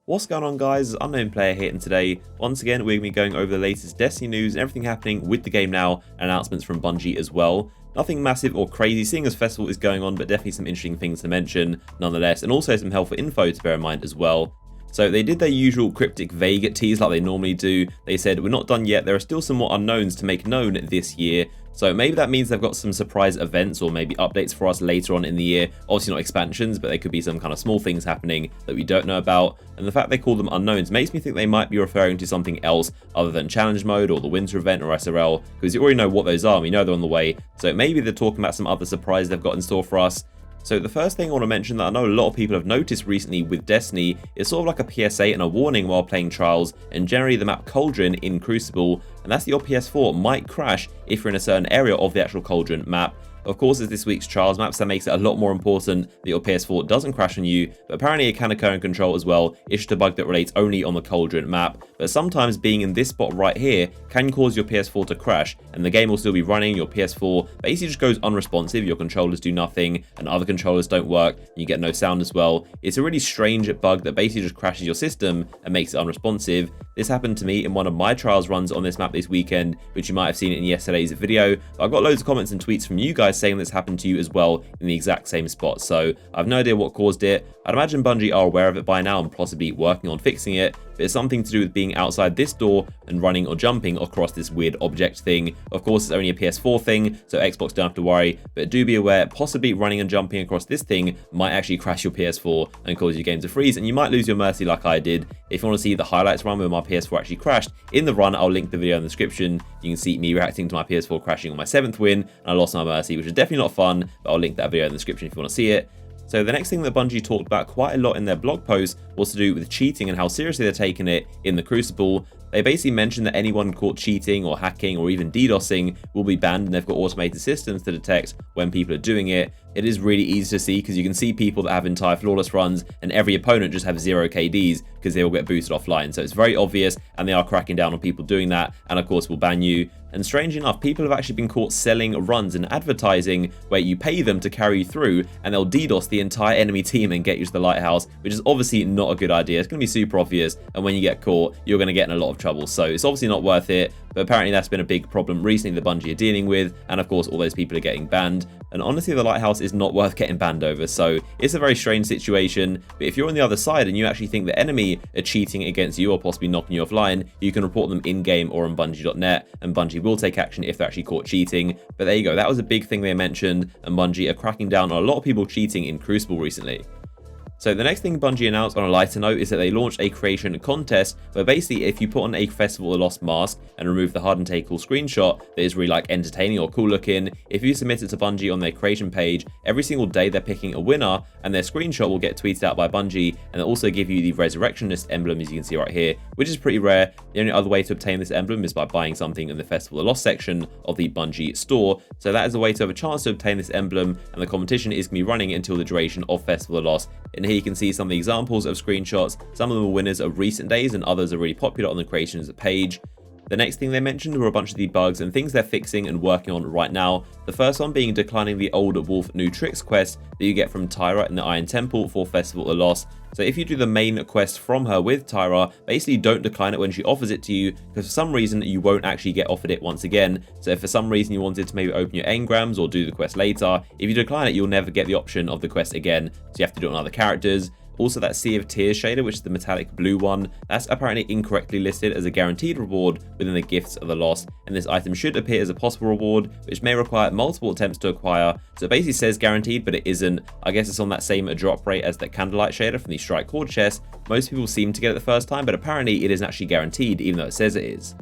What's going on, guys? Unknown Player here, and today, once again, we're going to be going over the latest Destiny news and everything happening with the game now, and announcements from Bungie as well. Nothing massive or crazy, seeing as festival is going on, but definitely some interesting things to mention nonetheless, and also some helpful info to bear in mind as well. So they did their usual cryptic vague tease like they normally do. They said, we're not done yet, there are still some more unknowns to make known this year. So maybe that means they've got some surprise events or maybe updates for us later on in the year. Obviously not expansions, but there could be some kind of small things happening that we don't know about. And the fact they call them unknowns makes me think they might be referring to something else other than challenge mode or the winter event or SRL, because you already know what those are and we know they're on the way. So maybe they're talking about some other surprise they've got in store for us. So the first thing I want to mention that I know a lot of people have noticed recently with Destiny is sort of like a PSA and a warning while playing Trials, and generally the map Cauldron in Crucible, and that's that your PS4 might crash if you're in a certain area of the actual Cauldron map. Of course, it's this week's Trials map, so that makes it a lot more important that your PS4 doesn't crash on you, but apparently it can occur in Control as well. It's just a bug that relates only on the Cauldron map, but sometimes being in this spot right here can cause your PS4 to crash, and the game will still be running. Your PS4 basically just goes unresponsive, your controllers do nothing, and other controllers don't work, and you get no sound as well. It's a really strange bug that basically just crashes your system and makes it unresponsive. This happened to me in one of my Trials runs on this map this weekend, which you might have seen in yesterday's video. I got loads of comments and tweets from you guys saying this happened to you as well in the exact same spot, so I have no idea what caused it. I'd imagine Bungie are aware of it by now and possibly working on fixing it, but it's something to do with being outside this door and running or jumping across this weird object thing. Of course, it's only a PS4 thing, so Xbox don't have to worry, but do be aware, possibly running and jumping across this thing might actually crash your PS4 and cause your game to freeze, and you might lose your mercy like I did. If you want to see the highlights run where my PS4 actually crashed in the run, I'll link the video in the description. You can see me reacting to my PS4 crashing on my 7th win, and I lost my mercy, which is definitely not fun, but I'll link that video in the description if you want to see it. So the next thing that Bungie talked about quite a lot in their blog post was to do with cheating and how seriously they're taking it in the Crucible. They basically mentioned that anyone caught cheating or hacking or even DDoSing will be banned, and they've got automated systems to detect when people are doing it. It is really easy to see because you can see people that have entire flawless runs and every opponent just have 0 KDs because they all get boosted offline. So it's very obvious, and they are cracking down on people doing that, and of course will ban you. And strange enough, people have actually been caught selling runs and advertising where you pay them to carry you through, and they'll DDoS the entire enemy team and get you to the lighthouse, which is obviously not a good idea. It's going to be super obvious, and when you get caught, you're going to get in a lot of trouble. So it's obviously not worth it, but apparently that's been a big problem recently that Bungie are dealing with, and of course all those people are getting banned. And honestly, the lighthouse is not worth getting banned over, so it's a very strange situation. But if you're on the other side and you actually think the enemy are cheating against you or possibly knocking you offline, you can report them in-game or on Bungie.net, and Bungie will take action if they're actually caught cheating. But there you go, that was a big thing they mentioned, and Bungie are cracking down on a lot of people cheating in Crucible recently. So the next thing Bungie announced on a lighter note is that they launched a creation contest where basically if you put on a Festival of the Lost mask and remove the hard and take cool screenshot that is really like entertaining or cool looking, if you submit it to Bungie on their creation page, every single day they're picking a winner, and their screenshot will get tweeted out by Bungie, and they'll also give you the Resurrectionist emblem, as you can see right here, which is pretty rare. The only other way to obtain this emblem is by buying something in the Festival of the Lost section of the Bungie store. So that is a way to have a chance to obtain this emblem, and the competition is going to be running until the duration of Festival of the Lost. And here you can see some of the examples of screenshots. Some of them are winners of recent days and others are really popular on the creations page. The next thing they mentioned were a bunch of the bugs and things they're fixing and working on right now. The first one being declining the old Wolf New Tricks quest that you get from Tyra in the Iron Temple for Festival of the Lost. So if you do the main quest from her with Tyra, basically don't decline it when she offers it to you, because for some reason you won't actually get offered it once again. So if for some reason you wanted to maybe open your engrams or do the quest later, if you decline it, you'll never get the option of the quest again. So you have to do it on other characters. Also, that Sea of Tears shader, which is the metallic blue one, that's apparently incorrectly listed as a guaranteed reward within the Gifts of the Lost, and this item should appear as a possible reward, which may require multiple attempts to acquire. So it basically says guaranteed, but it isn't. I guess it's on that same drop rate as that Candlelight shader from the Strike Cord chest. Most people seem to get it the first time, but apparently it isn't actually guaranteed, even though it says it is.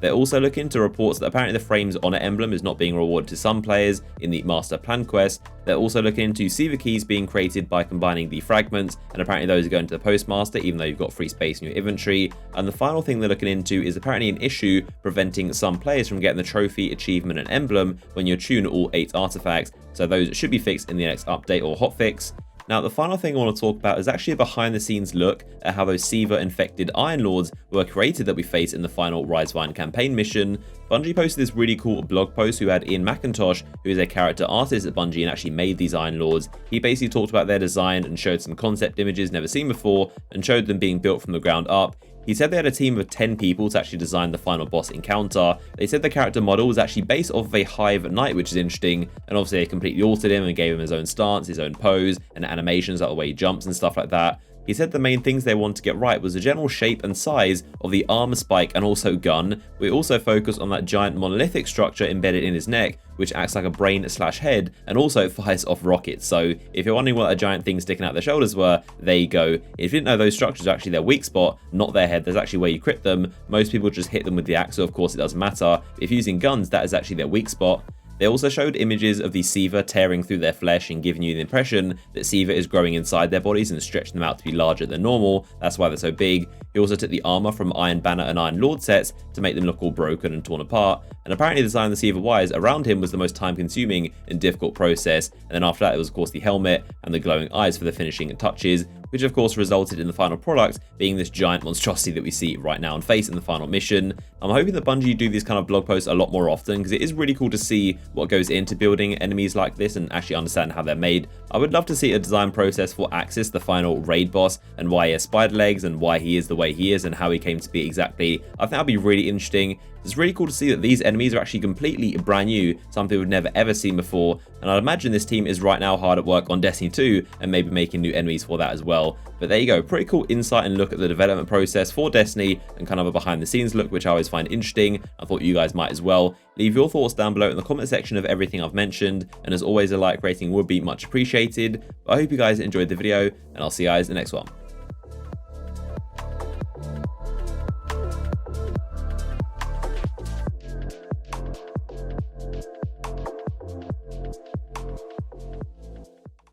They're also looking into reports that apparently the Frames Honor emblem is not being rewarded to some players in the Master Plan quest. They're also looking into Siva keys being created by combining the fragments, and apparently those are going to the Postmaster even though you've got free space in your inventory. And the final thing they're looking into is apparently an issue preventing some players from getting the trophy, achievement and emblem when you attune all 8 artifacts. So those should be fixed in the next update or hotfix. Now, the final thing I want to talk about is actually a behind-the-scenes look at how those Seaver-infected Iron Lords were created that we face in the final Rise of Iron campaign mission. Bungie posted this really cool blog post who had Ian McIntosh, who is a character artist at Bungie and actually made these Iron Lords. He basically talked about their design and showed some concept images never seen before and showed them being built from the ground up. He said they had a team of 10 people to actually design the final boss encounter. They said the character model was actually based off of a Hive Knight, which is interesting, and obviously they completely altered him and gave him his own stance, his own pose, and animations like the way he jumps and stuff like that. He said the main things they wanted to get right was the general shape and size of the armor spike and also gun. We also focused on that giant monolithic structure embedded in his neck, which acts like a brain/head and also fires off rockets. So if you're wondering what a giant thing sticking out their shoulders were, there you go. If you didn't know, those structures are actually their weak spot, not their head. There's actually where you crit them. Most people just hit them with the axe, so of course it doesn't matter. If using guns, that is actually their weak spot. They also showed images of the Seaver tearing through their flesh and giving you the impression that Seaver is growing inside their bodies and stretching them out to be larger than normal. That's why they're so big. He also took the armor from Iron Banner and Iron Lord sets to make them look all broken and torn apart. And apparently designing the Seaver wires around him was the most time consuming and difficult process. And then after that, it was of course the helmet and the glowing eyes for the finishing touches, which of course resulted in the final product being this giant monstrosity that we see right now and face in the final mission. I'm hoping that Bungie do these kind of blog posts a lot more often, because it is really cool to see what goes into building enemies like this and actually understand how they're made. I would love to see a design process for Axis, the final raid boss, and why he has spider legs and why he is the way he is and how he came to be exactly. I think that'd be really interesting. It's really cool to see that these enemies are actually completely brand new, something we've never ever seen before, and I'd imagine this team is right now hard at work on Destiny 2 and maybe making new enemies for that as well. But there you go, pretty cool insight and look at the development process for Destiny and kind of a behind the scenes look, which I always find interesting. I thought you guys might as well. Leave your thoughts down below in the comment section of everything I've mentioned, and as always, a like rating would be much appreciated. But I hope you guys enjoyed the video, and I'll see you guys in the next one.